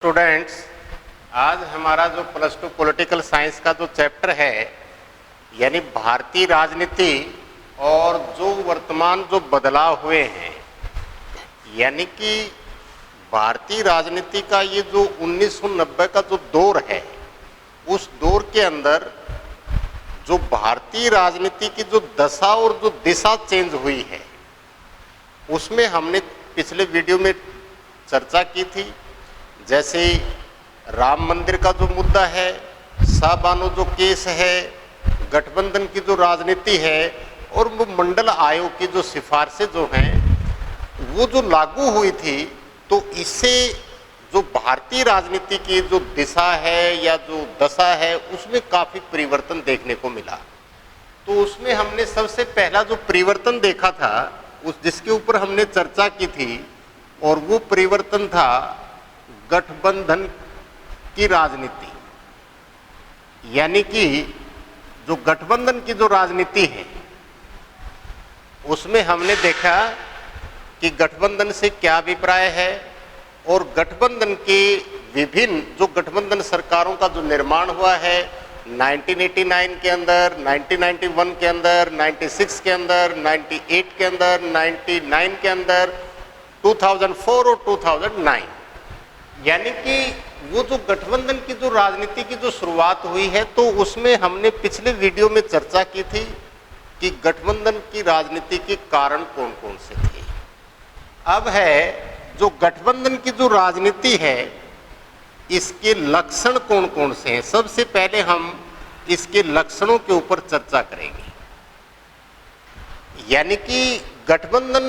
Students, आज हमारा जो +2 पॉलिटिकल साइंस का जो चैप्टर है यानी भारतीय राजनीति और जो वर्तमान जो बदलाव हुए हैं, यानी कि भारतीय राजनीति का ये जो 1990 का जो दौर है, उस दौर के अंदर जो भारतीय राजनीति की जो दशा और जो दिशा चेंज हुई है, उसमें हमने पिछले वीडियो में चर्चा की थी। जैसे राम मंदिर का जो मुद्दा है, शाहबानो जो केस है, गठबंधन की जो राजनीति है और वो मंडल आयोग की जो सिफारिशें जो हैं वो जो लागू हुई थी, तो इससे जो भारतीय राजनीति की जो दिशा है या जो दशा है उसमें काफ़ी परिवर्तन देखने को मिला। तो उसमें हमने सबसे पहला जो परिवर्तन देखा था, उस जिसके ऊपर हमने चर्चा की थी, और वो परिवर्तन था गठबंधन की राजनीति। यानी कि जो गठबंधन की जो राजनीति है उसमें हमने देखा कि गठबंधन से क्या अभिप्राय है और गठबंधन के विभिन्न जो गठबंधन सरकारों का जो निर्माण हुआ है 1989 के अंदर, 1991 के अंदर, 96 के अंदर, 98 के अंदर, 99 के अंदर, 2004 और 2009, यानी कि वो जो गठबंधन की जो राजनीति की जो शुरुआत हुई है, तो उसमें हमने पिछले वीडियो में चर्चा की थी कि गठबंधन की राजनीति के कारण कौन कौन से थे। अब है जो गठबंधन की जो राजनीति है, इसके लक्षण कौन कौन से हैं। सबसे पहले हम इसके लक्षणों के ऊपर चर्चा करेंगे। यानी कि गठबंधन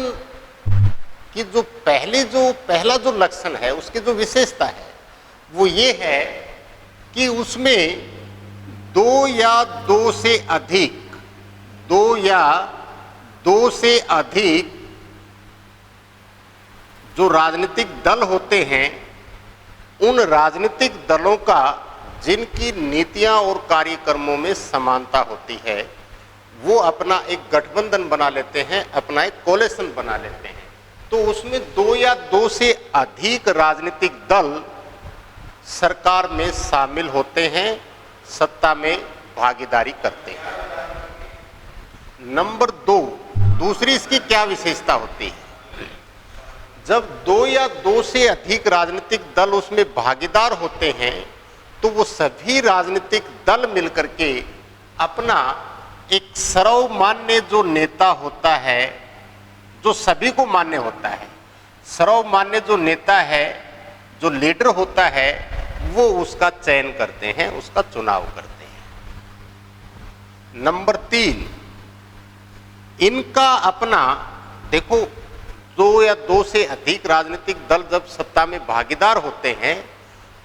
की जो पहला जो लक्षण है, उसकी जो विशेषता है वो ये है कि उसमें दो या दो से अधिक जो राजनीतिक दल होते हैं, उन राजनीतिक दलों का जिनकी नीतियां और कार्यक्रमों में समानता होती है, वो अपना एक गठबंधन बना लेते हैं, अपना एक कोलिशन बना लेते हैं। तो उसमें दो या दो से अधिक राजनीतिक दल सरकार में शामिल होते हैं, सत्ता में भागीदारी करते हैं। नंबर 2, दूसरी इसकी क्या विशेषता होती है। जब दो या दो से अधिक राजनीतिक दल उसमें भागीदार होते हैं, तो वो सभी राजनीतिक दल मिलकर के अपना एक सर्वमान्य जो नेता होता है, जो सभी को मान्य होता है, सर्वमान्य जो नेता है, जो लीडर होता है, वो उसका चयन करते हैं, उसका चुनाव करते हैं। नंबर 3, इनका अपना देखो, दो या दो से अधिक राजनीतिक दल जब सत्ता में भागीदार होते हैं,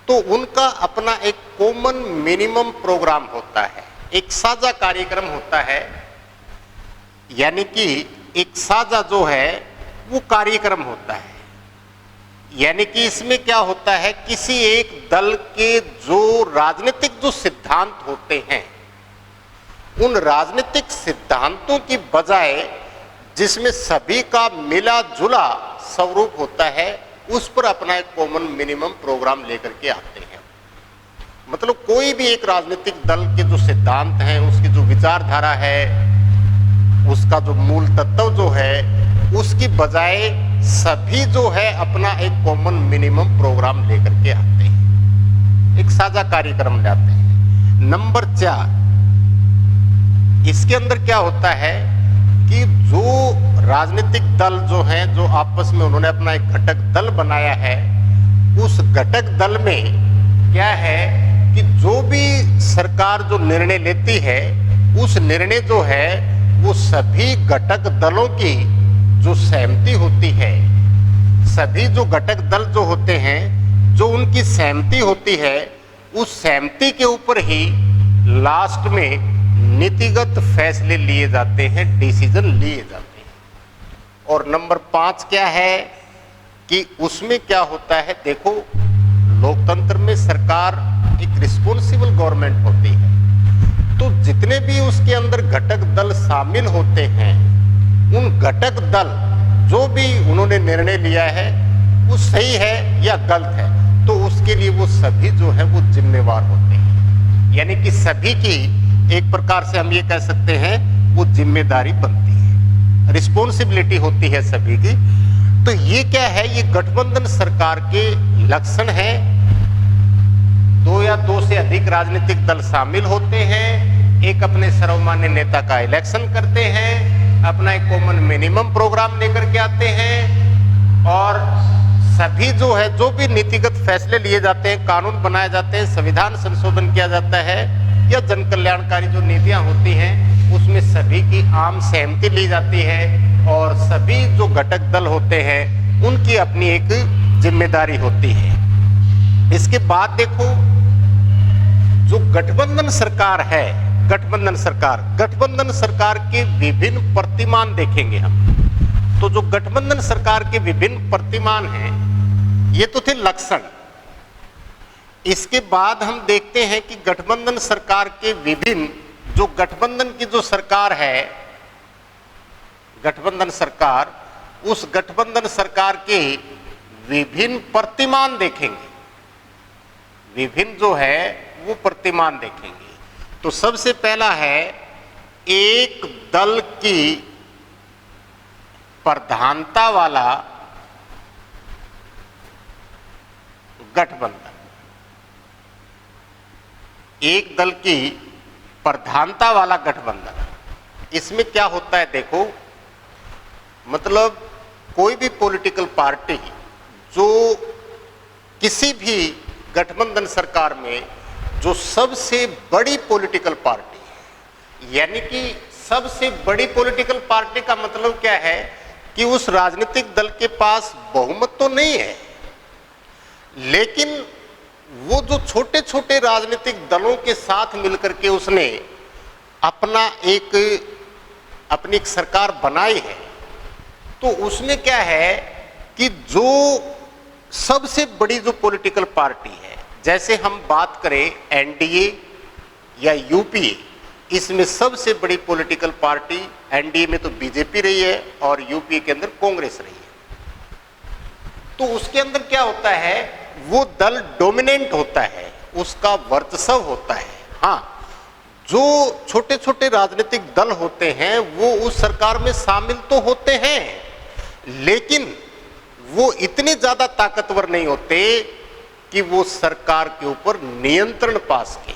तो उनका अपना एक कॉमन मिनिमम प्रोग्राम होता है, एक साझा कार्यक्रम होता है। यानी कि एक साझा जो है वो कार्यक्रम होता है। यानी कि इसमें क्या होता है, किसी एक दल के जो राजनीतिक जो सिद्धांत होते हैं, उन राजनीतिक सिद्धांतों की बजाय जिसमें सभी का मिला जुला स्वरूप होता है, उस पर अपना एक कॉमन मिनिमम प्रोग्राम लेकर के आते हैं। मतलब कोई भी एक राजनीतिक दल के जो सिद्धांत हैं, उसकी जो विचारधारा है, उसका जो मूल तत्व जो है, उसकी बजाय सभी जो है अपना एक कॉमन मिनिमम प्रोग्राम लेकर के आते हैं, एक साझा कार्यक्रम लाते हैं। नंबर 4, इसके अंदर क्या होता है कि जो राजनीतिक दल जो हैं, जो आपस में उन्होंने अपना एक घटक दल बनाया है, उस घटक दल में क्या है कि जो भी सरकार जो निर्णय लेती है, उस निर्णय जो है वो सभी घटक दलों की जो सहमति होती है, सभी जो घटक दल जो होते हैं, जो उनकी सहमति होती है, उस सहमति के ऊपर ही लास्ट में नीतिगत फैसले लिए जाते हैं, डिसीजन लिए जाते हैं। और नंबर 5 क्या है कि उसमें क्या होता है, देखो लोकतंत्र में सरकार एक रिस्पॉन्सिबल गवर्नमेंट होती है, तो जितने भी उसके अंदर घटक दल शामिल होते हैं, उन घटक दल जो भी उन्होंने निर्णय लिया है वो सही है या गलत है, तो उस उसके लिए वो सभी जो है वो जिम्मेवार होते हैं, यानी कि सभी की एक प्रकार से हम ये कह सकते हैं वो जिम्मेदारी बनती है, रिस्पॉन्सिबिलिटी होती है सभी की। तो ये क्या है, ये गठबंधन सरकार के लक्षण हैं। दो या दो से अधिक राजनीतिक दल शामिल होते हैं, एक अपने सर्वमान्य नेता का इलेक्शन करते हैं, अपना एक कॉमन मिनिमम प्रोग्राम लेकर के आते हैं, और सभी जो है जो भी नीतिगत फैसले लिए जाते हैं, कानून बनाए जाते हैं, संविधान संशोधन किया जाता है, या जन कल्याणकारी जो नीतियां होती हैं उसमें सभी की आम सहमति ली जाती है, और सभी जो घटक दल होते हैं उनकी अपनी एक जिम्मेदारी होती है। इसके बाद देखो जो गठबंधन सरकार है, गठबंधन सरकार के विभिन्न प्रतिमान देखेंगे हम। तो जो गठबंधन सरकार के विभिन्न प्रतिमान हैं, ये तो थे लक्षण। इसके बाद हम देखते हैं कि गठबंधन सरकार के विभिन्न, जो गठबंधन की जो सरकार है, गठबंधन सरकार, उस गठबंधन सरकार के विभिन्न प्रतिमान देखेंगे, विभिन्न जो है वो प्रतिमान देखेंगे। तो सबसे पहला है एक दल की प्रधानता वाला गठबंधन। एक दल की प्रधानता वाला गठबंधन, इसमें क्या होता है देखो, मतलब कोई भी पॉलिटिकल पार्टी जो किसी भी गठबंधन सरकार में जो सबसे बड़ी पॉलिटिकल पार्टी है, यानी कि सबसे बड़ी पॉलिटिकल पार्टी का मतलब क्या है कि उस राजनीतिक दल के पास बहुमत तो नहीं है, लेकिन वो जो छोटे छोटे राजनीतिक दलों के साथ मिलकर के उसने अपनी एक सरकार बनाई है। तो उसमें क्या है कि जो सबसे बड़ी जो पॉलिटिकल पार्टी है, जैसे हम बात करें एनडीए या यूपीए, इसमें सबसे बड़ी पॉलिटिकल पार्टी एनडीए में तो बीजेपी रही है और यूपीए के अंदर कांग्रेस रही है। तो उसके अंदर क्या होता है, वो दल डोमिनेंट होता है, उसका वर्चस्व होता है। हाँ, जो छोटे छोटे राजनीतिक दल होते हैं वो उस सरकार में शामिल तो होते हैं, लेकिन वो इतने ज्यादा ताकतवर नहीं होते कि वो सरकार के ऊपर नियंत्रण पा सके।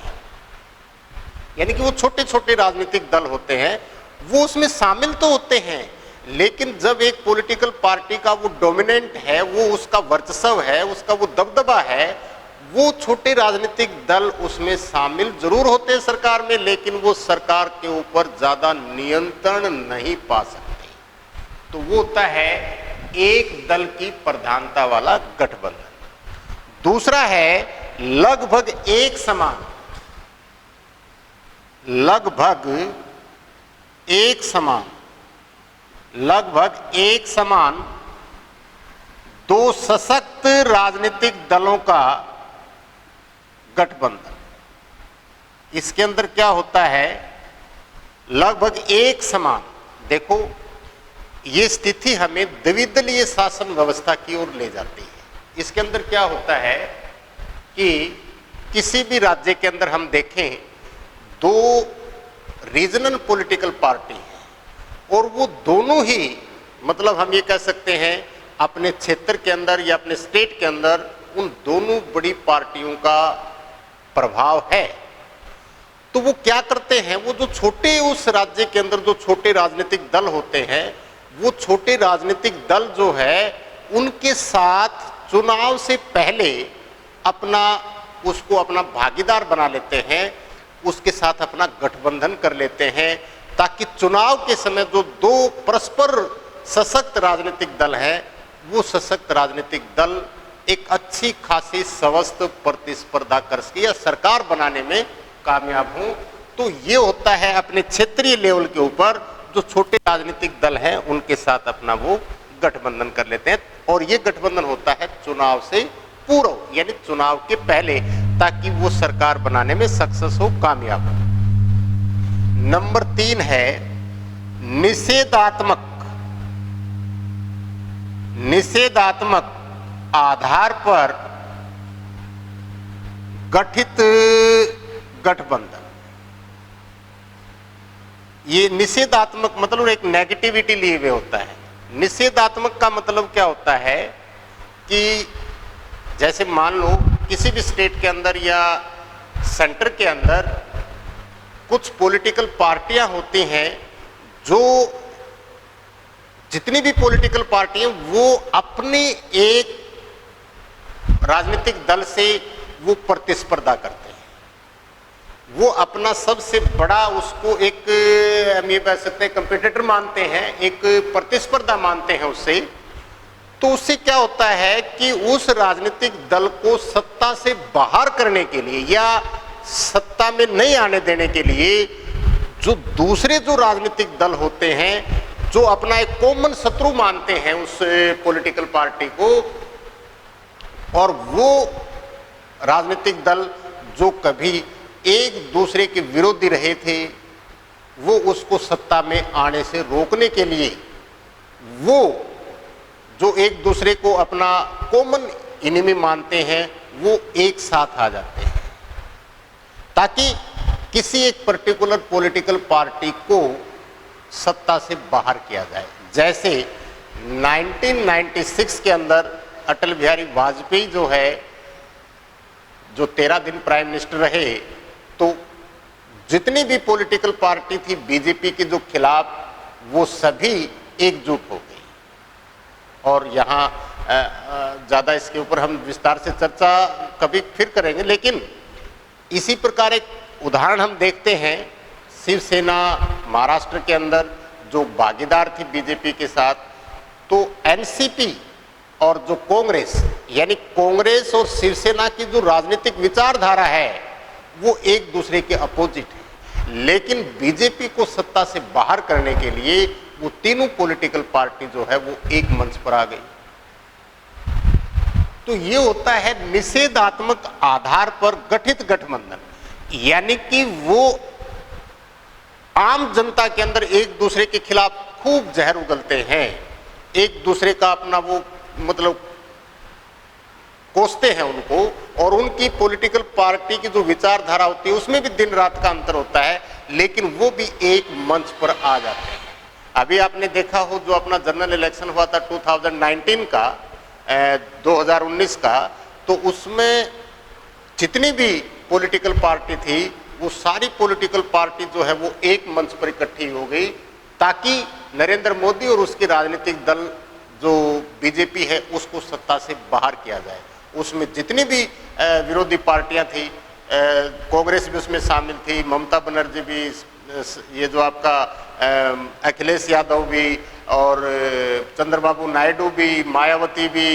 यानी कि वो छोटे छोटे राजनीतिक दल होते हैं, वो उसमें शामिल तो होते हैं, लेकिन जब एक पॉलिटिकल पार्टी का वो डोमिनेंट है, वो उसका वर्चस्व है, उसका वो दबदबा है, वो छोटे राजनीतिक दल उसमें शामिल जरूर होते हैं सरकार में, लेकिन वो सरकार के ऊपर ज्यादा नियंत्रण नहीं पा सकते। तो वो होता है एक दल की प्रधानता वाला गठबंधन। दूसरा है लगभग एक समान, लगभग एक समान दो सशक्त राजनीतिक दलों का गठबंधन। इसके अंदर क्या होता है, लगभग एक समान। देखो ये स्थिति हमें द्विदलीय शासन व्यवस्था की ओर ले जाती है। इसके अंदर क्या होता है कि किसी भी राज्य के अंदर हम देखें, दो रीजनल पॉलिटिकल पार्टी हैं और वो दोनों ही, मतलब हम ये कह सकते हैं अपने क्षेत्र के अंदर या अपने स्टेट के अंदर उन दोनों बड़ी पार्टियों का प्रभाव है। तो वो क्या करते हैं, वो जो छोटे उस राज्य के अंदर जो छोटे राजनीतिक दल होते हैं, वो छोटे राजनीतिक दल जो है उनके साथ चुनाव से पहले उसको अपना भागीदार बना लेते हैं, उसके साथ अपना गठबंधन कर लेते हैं, ताकि चुनाव के समय जो दो परस्पर सशक्त राजनीतिक दल हैं, वो सशक्त राजनीतिक दल एक अच्छी खासी स्वस्थ प्रतिस्पर्धा कर सके या सरकार बनाने में कामयाब हो। तो ये होता है अपने क्षेत्रीय लेवल के ऊपर जो छोटे राजनीतिक दल हैं उनके साथ अपना वो गठबंधन कर लेते हैं, और ये गठबंधन होता है चुनाव से पूर्व, यानी चुनाव के पहले, ताकि वो सरकार बनाने में सक्सेस हो, कामयाब हो। नंबर 3 है निषेधात्मक आधार पर गठित गठबंधन, ये निषेधात्मक मतलब एक नेगेटिविटी लिए हुए होता है। निषेधात्मक का मतलब क्या होता है कि जैसे मान लो किसी भी स्टेट के अंदर या सेंटर के अंदर कुछ पॉलिटिकल पार्टियां होती हैं, जो जितनी भी पॉलिटिकल पार्टी हैं वो अपने एक राजनीतिक दल से वो प्रतिस्पर्धा करते हैं, वो अपना सबसे बड़ा उसको एक हम ये कह सकते हैं कंपटीटर मानते हैं, एक प्रतिस्पर्धा मानते हैं उससे। तो उससे क्या होता है कि उस राजनीतिक दल को सत्ता से बाहर करने के लिए या सत्ता में नहीं आने देने के लिए जो दूसरे जो राजनीतिक दल होते हैं, जो अपना एक कॉमन शत्रु मानते हैं उस पॉलिटिकल पार्टी को, और वो राजनीतिक दल जो कभी एक दूसरे के विरोधी रहे थे, वो उसको सत्ता में आने से रोकने के लिए वो जो एक दूसरे को अपना कॉमन एनिमी मानते हैं वो एक साथ आ जाते हैं, ताकि किसी एक पर्टिकुलर पॉलिटिकल पार्टी को सत्ता से बाहर किया जाए। जैसे 1996 के अंदर अटल बिहारी वाजपेयी जो है, जो 13 दिन प्राइम मिनिस्टर रहे, तो जितनी भी पॉलिटिकल पार्टी थी बीजेपी के जो खिलाफ, वो सभी एकजुट हो गई। और यहाँ ज़्यादा इसके ऊपर हम विस्तार से चर्चा कभी फिर करेंगे, लेकिन इसी प्रकार एक उदाहरण हम देखते हैं, शिवसेना महाराष्ट्र के अंदर जो भागीदार थी बीजेपी के साथ, तो एनसीपी और जो कांग्रेस, यानी कांग्रेस और शिवसेना की जो राजनीतिक विचारधारा है वो एक दूसरे के अपोजिट है, लेकिन बीजेपी को सत्ता से बाहर करने के लिए वो तीनों पॉलिटिकल पार्टी जो है वो एक मंच पर आ गई। तो ये होता है निषेधात्मक आधार पर गठित गठबंधन, यानी कि वो आम जनता के अंदर एक दूसरे के खिलाफ खूब जहर उगलते हैं, एक दूसरे का अपना वो मतलब कोसते हैं उनको, और उनकी पॉलिटिकल पार्टी की जो विचारधारा होती है उसमें भी दिन रात का अंतर होता है, लेकिन वो भी एक मंच पर आ जाते हैं। अभी आपने देखा हो जो अपना जनरल इलेक्शन हुआ था 2019 का 2019 का, तो उसमें जितनी भी पॉलिटिकल पार्टी थी वो सारी पॉलिटिकल पार्टी जो है वो एक मंच पर इकट्ठी हो गई, ताकि नरेंद्र मोदी और उसके राजनीतिक दल जो बीजेपी है उसको सत्ता से बाहर किया जाए। उसमें जितनी भी विरोधी पार्टियां थी, कांग्रेस भी उसमें शामिल थी, ममता बनर्जी भी, ये जो आपका अखिलेश यादव भी, और चंद्रबाबू नायडू भी, मायावती भी,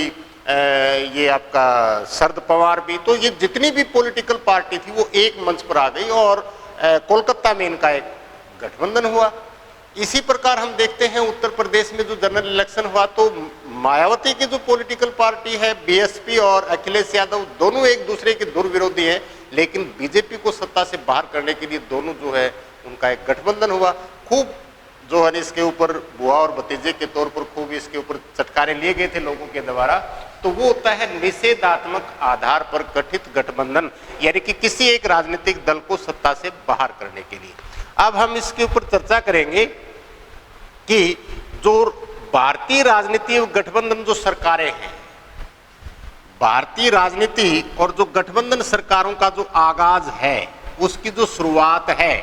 ये आपका शरद पवार भी, तो ये जितनी भी पॉलिटिकल पार्टी थी वो एक मंच पर आ गई और कोलकाता में इनका एक गठबंधन हुआ। इसी प्रकार हम देखते हैं उत्तर प्रदेश में जो जनरल इलेक्शन हुआ, तो मायावती की जो पॉलिटिकल पार्टी है बीएसपी और अखिलेश यादव दोनों एक दूसरे के दुर्विरोधी हैं, लेकिन बीजेपी को सत्ता से बाहर करने के लिए दोनों जो है उनका एक गठबंधन हुआ। खूब जो है इसके ऊपर बुआ और भतीजे के तौर पर खूब इसके ऊपर चटकारे लिए गए थे लोगों के द्वारा। तो वो होता है निषेधात्मक आधार पर गठित गठबंधन, यानी कि किसी एक राजनीतिक दल को सत्ता से बाहर करने के लिए। अब हम इसके ऊपर चर्चा करेंगे कि जो भारतीय राजनीति और गठबंधन जो सरकारें हैं, भारतीय राजनीति और जो गठबंधन सरकारों का जो आगाज है, उसकी जो शुरुआत है,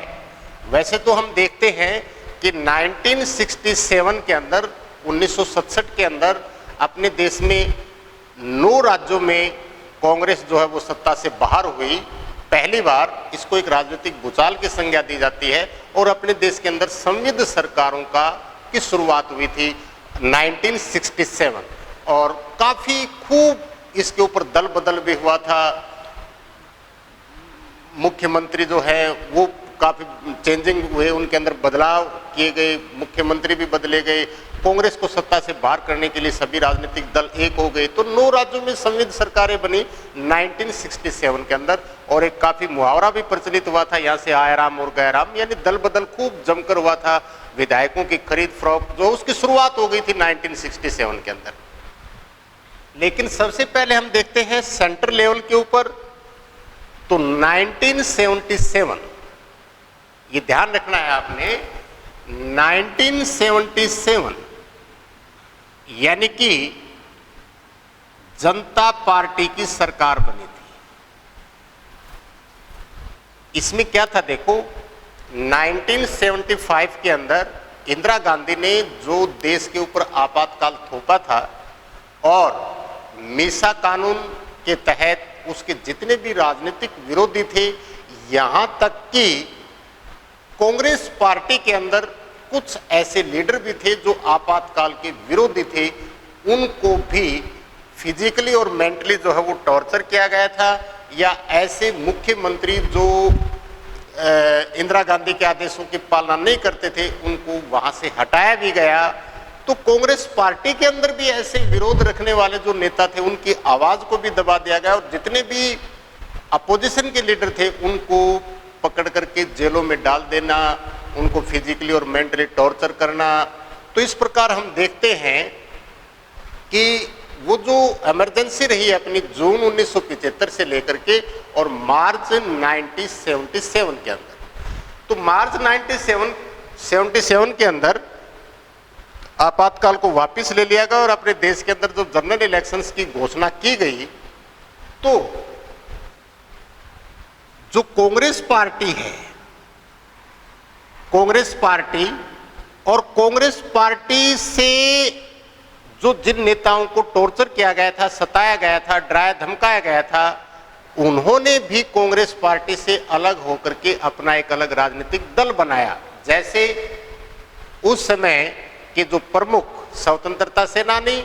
वैसे तो हम देखते हैं कि 1967 के अंदर 1967 के अंदर अपने देश में 9 राज्यों में कांग्रेस जो है वो सत्ता से बाहर हुई। पहली बार इसको एक राजनीतिक भूचाल की संज्ञा दी जाती है और अपने देश के अंदर संविध सरकारों की शुरुआत हुई थी 1967, और काफी खूब इसके ऊपर दल बदल भी हुआ था। मुख्यमंत्री जो है वो काफी चेंजिंग हुए, उनके अंदर बदलाव किए गए, मुख्यमंत्री भी बदले गए। कांग्रेस को सत्ता से बाहर करने के लिए सभी राजनीतिक दल एक हो गए, तो 9 राज्यों में संविध सरकारें बनी 1967 के अंदर। और एक काफी मुहावरा भी प्रचलित हुआ था, यहाँ से आया राम और गया राम, यानी दल बदल खूब जमकर हुआ था। विधायकों की खरीद फरोख्त जो उसकी शुरुआत हो गई थी 1967 के अंदर। लेकिन सबसे पहले हम देखते हैं सेंट्रल लेवल के ऊपर तो 1977, ये ध्यान रखना है आपने, 1977 यानी कि जनता पार्टी की सरकार बनी थी। इसमें क्या था देखो, 1975 के अंदर इंदिरा गांधी ने जो देश के ऊपर आपातकाल थोपा था और मीसा कानून के तहत उसके जितने भी राजनीतिक विरोधी थे, यहां तक कि कांग्रेस पार्टी के अंदर कुछ ऐसे लीडर भी थे जो आपातकाल के विरोधी थे, उनको भी फिजिकली और मेंटली जो है वो टॉर्चर किया गया था, या ऐसे मुख्यमंत्री जो इंदिरा गांधी के आदेशों की पालना नहीं करते थे उनको वहां से हटाया भी गया। तो कांग्रेस पार्टी के अंदर भी ऐसे विरोध रखने वाले जो नेता थे उनकी आवाज को भी दबा दिया गया, और जितने भी अपोजिशन के लीडर थे उनको पकड़ करके जेलों में डाल देना, उनको फिजिकली और मेंटली टॉर्चर करना। तो इस प्रकार हम देखते हैं कि वो जो इमरजेंसी रही अपनी जून 1975 से लेकर के और मार्च 1977 के अंदर, तो मार्च 1977 के अंदर आपातकाल को वापस ले लिया गया और अपने देश के अंदर जो जनरल इलेक्शंस की घोषणा की गई, तो जो कांग्रेस पार्टी है, कांग्रेस पार्टी और कांग्रेस पार्टी से जो जिन नेताओं को टॉर्चर किया गया था, सताया गया था, डराया धमकाया गया था, उन्होंने भी कांग्रेस पार्टी से अलग होकर के अपना एक अलग राजनीतिक दल बनाया। जैसे उस समय के जो प्रमुख स्वतंत्रता सेनानी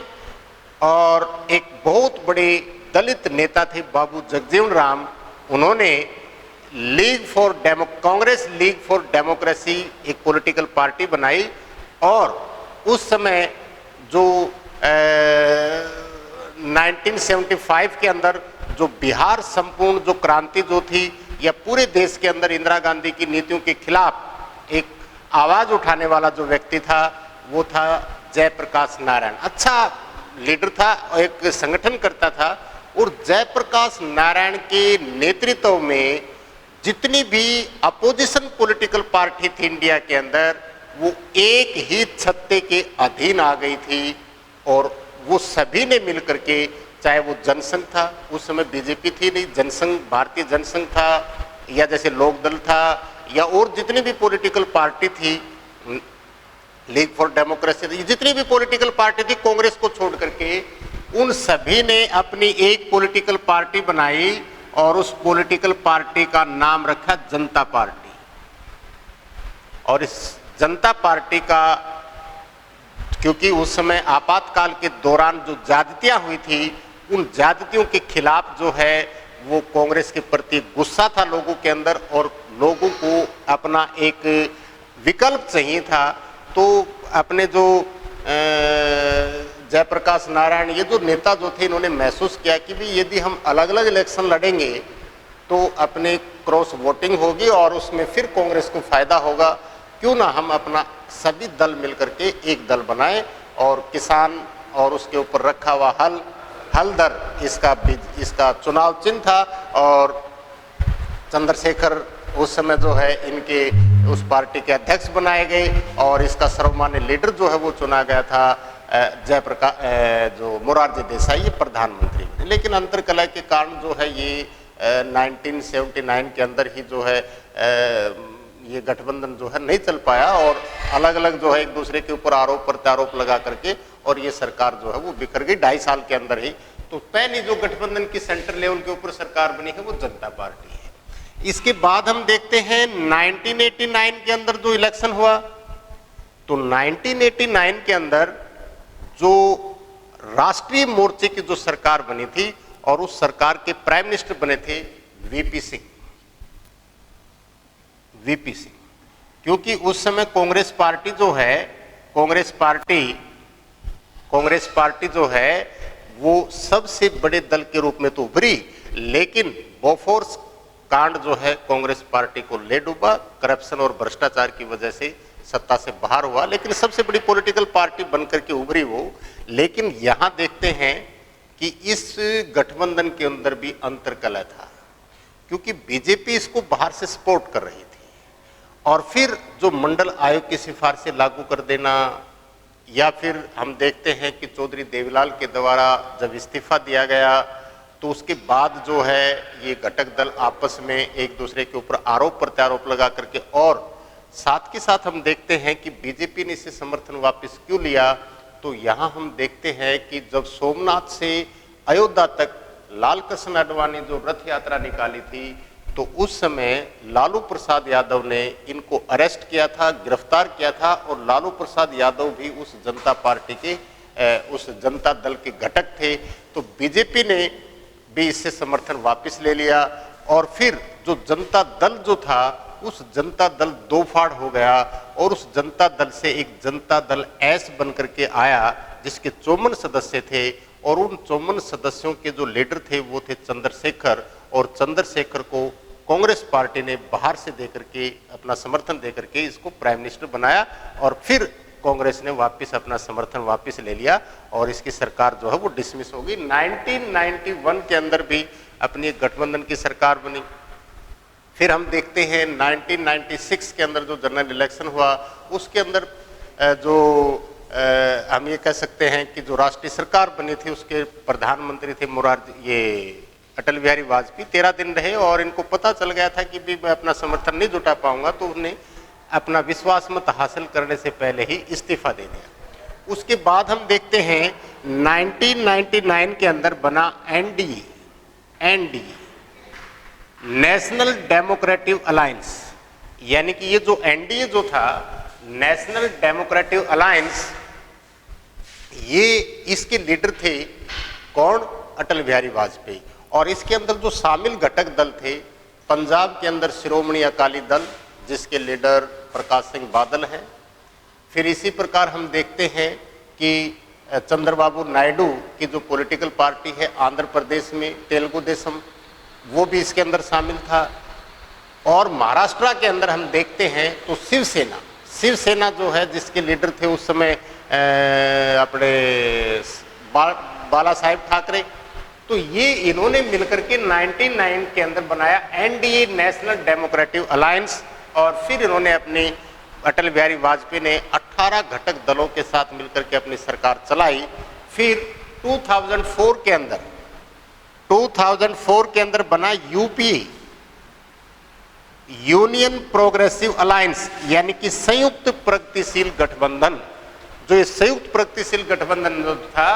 और एक बहुत बड़े दलित नेता थे बाबू जगजीवन राम, उन्होंने कांग्रेस लीग फॉर डेमोक्रेसी एक पॉलिटिकल पार्टी बनाई, और उस समय जो 1975 के अंदर जो बिहार संपूर्ण जो क्रांति जो थी, या पूरे देश के अंदर इंदिरा गांधी की नीतियों के खिलाफ एक आवाज उठाने वाला जो व्यक्ति था वो था जयप्रकाश नारायण। अच्छा लीडर था, एक संगठन करता था, और जयप्रकाश नारायण के नेतृत्व में जितनी भी अपोजिशन पॉलिटिकल पार्टी थी इंडिया के अंदर, वो एक ही छत्ते के अधीन आ गई थी, और वो सभी ने मिलकर के, चाहे वो जनसंघ था, उस समय बीजेपी थी नहीं, जनसंघ, भारतीय जनसंघ था, या जैसे लोकदल था, या और जितनी भी पॉलिटिकल पार्टी थी, लीग फॉर डेमोक्रेसी, जितनी भी पॉलिटिकल पार्टी थी कांग्रेस को छोड़ करके, उन सभी ने अपनी एक पॉलिटिकल पार्टी बनाई और उस पॉलिटिकल पार्टी का नाम रखा जनता पार्टी। और इस जनता पार्टी का, क्योंकि उस समय आपातकाल के दौरान जो ज्यादतियां हुई थी, उन ज्यादतियों के खिलाफ जो है वो कांग्रेस के प्रति गुस्सा था लोगों के अंदर, और लोगों को अपना एक विकल्प चाहिए था। तो अपने जो जयप्रकाश नारायण, ये जो नेता जो थे, इन्होंने महसूस किया कि भी यदि हम अलग अलग इलेक्शन लड़ेंगे तो अपने क्रॉस वोटिंग होगी और उसमें फिर कांग्रेस को फायदा होगा, क्यों ना हम अपना सभी दल मिलकर के एक दल बनाएं। और किसान और उसके ऊपर रखा हुआ हलदर इसका चुनाव चिन्ह था, और चंद्रशेखर उस समय जो है इनके उस पार्टी के अध्यक्ष बनाए गए, और इसका सर्वमान्य लीडर जो है वो चुना गया था जो मोरारजी देसाई, ये प्रधानमंत्री बने। लेकिन अंतरकलह के कारण जो है ये 1979 के अंदर ही जो है ये गठबंधन जो है नहीं चल पाया, और अलग अलग जो है एक दूसरे के ऊपर आरोप प्रत्यारोप लगा करके और ये सरकार जो है वो बिखर गई 2.5 साल के अंदर ही। तो पहली जो गठबंधन की सेंटर लेवल के ऊपर सरकार बनी है वो जनता पार्टी है। इसके बाद हम देखते हैं 1989 के अंदर जो इलेक्शन हुआ, तो 1989 के अंदर जो राष्ट्रीय मोर्चे की जो सरकार बनी थी और उस सरकार के प्राइम मिनिस्टर बने थे वीपी सिंह, क्योंकि उस समय कांग्रेस पार्टी जो है वो सबसे बड़े दल के रूप में तो उभरी, लेकिन बोफोर्स कांड जो है कांग्रेस पार्टी को ले डूबा, करप्शन और भ्रष्टाचार की वजह से सत्ता से बाहर हुआ, लेकिन सबसे बड़ी पॉलिटिकल पार्टी बनकर के उभरी वो। लेकिन यहां देखते हैं कि इस गठबंधन के अंदर भी अंतरकलह था, क्योंकि बीजेपी इसको बाहर से सपोर्ट कर रही थी। और फिर जो मंडल आयोग की सिफारिशें लागू कर देना, या फिर हम देखते हैं कि चौधरी देवीलाल के द्वारा जब इस्तीफा दिया गया तो उसके बाद जो है ये घटक दल आपस में एक दूसरे के ऊपर आरोप प्रत्यारोप लगा करके, और साथ के साथ हम देखते हैं कि बीजेपी ने इसे समर्थन वापस क्यों लिया। तो यहाँ हम देखते हैं कि जब सोमनाथ से अयोध्या तक लाल कृष्ण आडवाणी जो रथ यात्रा निकाली थी, तो उस समय लालू प्रसाद यादव ने इनको अरेस्ट किया था, गिरफ्तार किया था, और लालू प्रसाद यादव भी उस जनता पार्टी के उस जनता दल के घटक थे। तो बीजेपी ने भी इससे समर्थन वापस ले लिया, और फिर जो जनता दल जो था उस जनता दल दो फाड़ हो गया, और उस जनता दल से एक जनता दल एस बन करके आया जिसके 54 सदस्य थे, और उन 54 सदस्यों के जो लीडर थे वो थे चंद्रशेखर, और चंद्रशेखर को कांग्रेस पार्टी ने बाहर से देकर के अपना समर्थन देकर के इसको प्राइम मिनिस्टर बनाया, और फिर कांग्रेस ने वापस अपना समर्थन वापस ले लिया और इसकी सरकार जो है वो डिसमिस हो गई। 1991 के अंदर भी अपनी एक गठबंधन की सरकार बनी। फिर हम देखते हैं 1996 के अंदर जो जनरल इलेक्शन हुआ उसके अंदर जो हम ये कह सकते हैं कि जो राष्ट्रीय सरकार बनी थी उसके प्रधानमंत्री थे ये अटल बिहारी वाजपेयी। 13 दिन रहे और इनको पता चल गया था कि भी मैं अपना समर्थन नहीं जुटा पाऊंगा, तो उन्हें अपना विश्वास मत हासिल करने से पहले ही इस्तीफा दे दिया। उसके बाद हम देखते हैं 1999 के अंदर बना एनडीए, नेशनल डेमोक्रेटिक अलायंस, यानी कि ये जो एनडीए जो था नेशनल डेमोक्रेटिक अलायंस, ये इसके लीडर थे कौन? अटल बिहारी वाजपेयी। और इसके अंदर जो शामिल घटक दल थे, पंजाब के अंदर शिरोमणि अकाली दल जिसके लीडर प्रकाश सिंह बादल हैं। फिर इसी प्रकार हम देखते हैं कि चंद्रबाबू नायडू की जो पॉलिटिकल पार्टी है आंध्र प्रदेश में तेलुगु देशम, वो भी इसके अंदर शामिल था। और महाराष्ट्र के अंदर हम देखते हैं तो शिवसेना जो है जिसके लीडर थे उस समय अपने बाला साहेब ठाकरे, तो ये इन्होंने मिलकर के 1999 के अंदर बनाया एनडीए, नेशनल डेमोक्रेटिक अलायंस। और फिर इन्होंने अपनी अटल बिहारी वाजपेयी ने 18 घटक दलों के साथ मिलकर के अपनी सरकार चलाई। फिर 2004 के अंदर बना यूपीए, यूनियन प्रोग्रेसिव अलायंस, यानी कि संयुक्त प्रगतिशील गठबंधन। जो ये संयुक्त प्रगतिशील गठबंधन जो था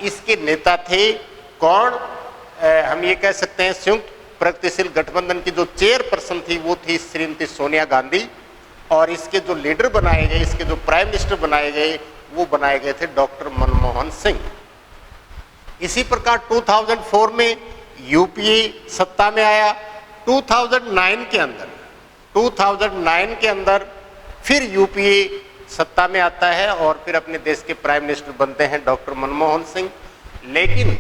इसके नेता थे कौन? हम ये कह सकते हैं संयुक्त प्रगतिशील गठबंधन की जो चेयरपर्सन थी वो थी श्रीमती सोनिया गांधी, और इसके जो लीडर बनाए गए, इसके जो प्राइम मिनिस्टर बनाए गए वो बनाए गए थे डॉक्टर मनमोहन सिंह। इसी प्रकार 2004 में यूपीए सत्ता में आया। 2009 के अंदर फिर यूपीए सत्ता में आता है और फिर अपने देश के प्राइम मिनिस्टर बनते हैं डॉक्टर मनमोहन सिंह। लेकिन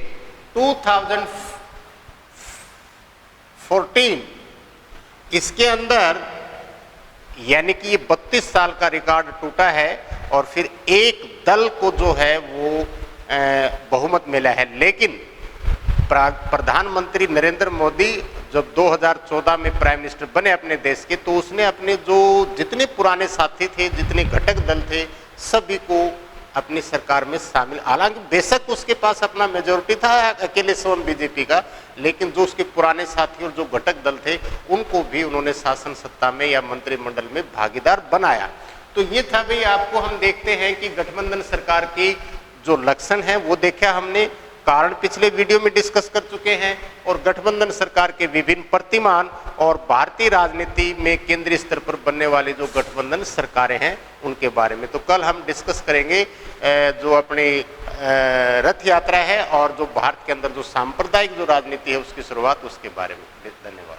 2014 इसके अंदर यानी कि ये 32 साल का रिकॉर्ड टूटा है और फिर एक दल को जो है वो बहुमत मिला है। लेकिन प्रधानमंत्री नरेंद्र मोदी जब 2014 में प्राइम मिनिस्टर बने अपने देश के, तो उसने अपने जो जितने पुराने साथी थे, जितने घटक दल थे, सभी को अपनी सरकार में शामिल, हालांकि बेशक उसके पास अपना मेजोरिटी था अकेले स्वयं बीजेपी का, लेकिन जो उसके पुराने साथी और जो घटक दल थे उनको भी उन्होंने शासन सत्ता में या मंत्रिमंडल में भागीदार बनाया। तो ये था भाई, आपको हम देखते हैं कि गठबंधन सरकार की जो लक्षण है वो देखा हमने, कारण पिछले वीडियो में डिस्कस कर चुके हैं, और गठबंधन सरकार के विभिन्न प्रतिमान और भारतीय राजनीति में केंद्रीय स्तर पर बनने वाली जो गठबंधन सरकारें हैं उनके बारे में। तो कल हम डिस्कस करेंगे जो अपनी रथ यात्रा है और जो भारत के अंदर जो सांप्रदायिक जो राजनीति है उसकी शुरुआत, उसके बारे में। धन्यवाद।